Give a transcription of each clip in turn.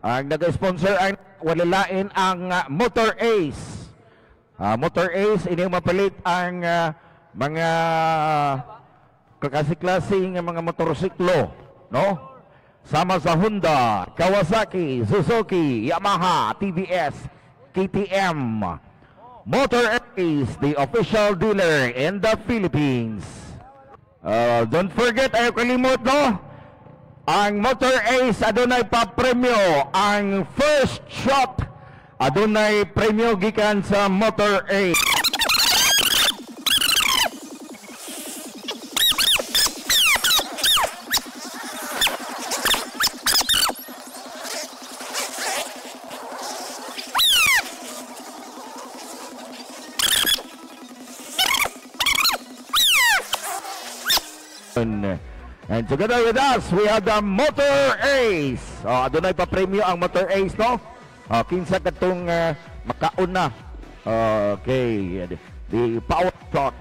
ang nag-sponsor ang walalain ang Motor Ace. Motor Ace, ini mapalit ang mga kakasi-klaseng mga motorsiklo, no? Sama sa Honda, Kawasaki, Suzuki, Yamaha, TVS, KTM. Motor Ace, the official dealer in the Philippines. Don't forget, ayaw kalimot, no? Ang Motor Ace, adunay pa premyo. Ang first shot, adunay premyo gikan sa Motor Ace. And together with us, we have the Motor Ace. Adunay pa premyo ang Motor Ace, no? Kinsa katong makauna. Okay, the power shot.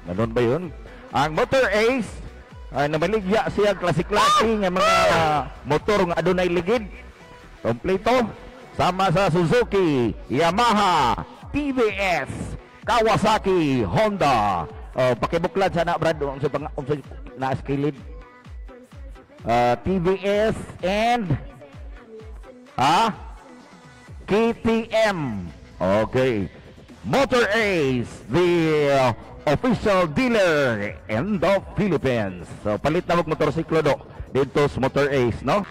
Ganun ba yun? Ang Motor Ace, namaligya siya klase-klase ng mga motor nga adunay ligid. Kompleto. Sama sa Suzuki, Yamaha, TVS, Kawasaki, Honda. Pakibuklad sana, Brad, ang na-skilled. TVS and KTM. Okay. Motor Ace, the official dealer in the Philippines. So palit na motorsiklo do dito sa Motor Ace, no?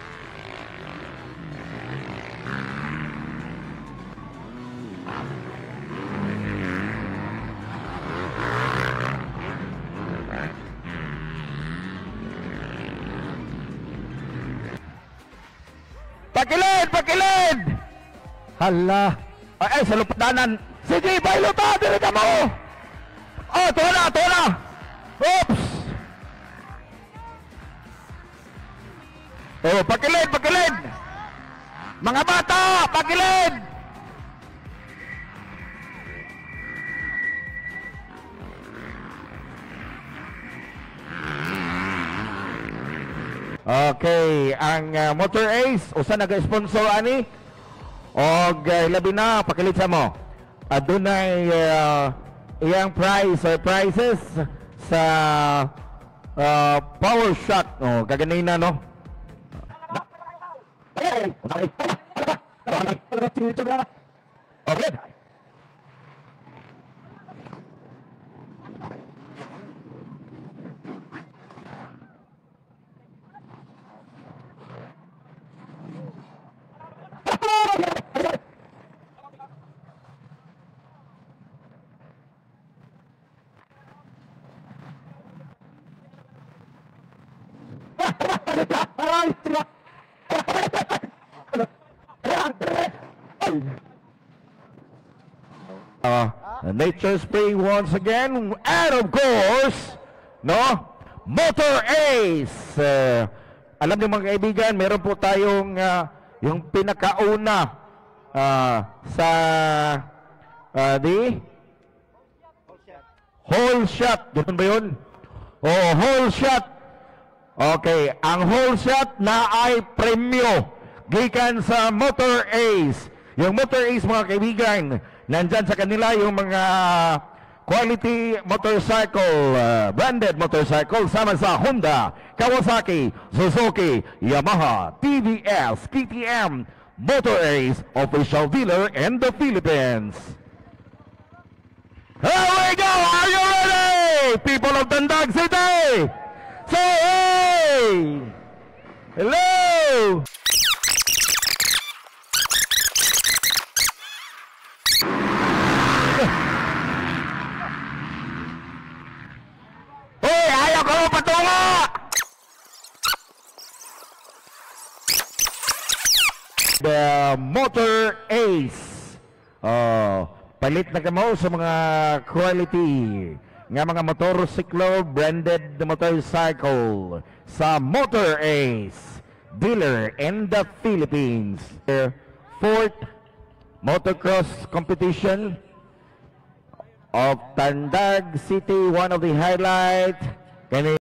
Pakilid! Hala. Ay, sa lupadanan. Sige, bailo ta, dili ka mo. Tuwa na. Oops. Pakilid. Mga bata, pakilid. Okay, ang Motor Ace, usa nag-sponsor ani. Og labi na, pakilit sa mo. Adunay iyang price or prices sa power shot. Kaganay na, no? Okay. Nature Spray once again, and of course, no, Motor Ace. Alam niyo mga kaibigan, meron po tayong yung pinakauna sa the whole shot. Ganun ba yun? Whole shot. Okay, ang whole shot na ay premyo gikan sa Motor Ace. Yung Motor Ace mga kaibigan, nandyan sa kanila yung mga quality motorcycle, branded motorcycle sama sa Honda, Kawasaki, Suzuki, Yamaha, TVS, KTM. Motor Ace, official dealer in the Philippines. Here we go! Are you ready? People of Tandag City! Say hey! Hello! Hey! Ayaw ko patungo! The Motor Ace. Palit na kamo sa mga quality nga mga motorsiklo, branded motorcycle sa Motor Ace, dealer in the Philippines. Fourth motocross competition of Tandag City, one of the highlights.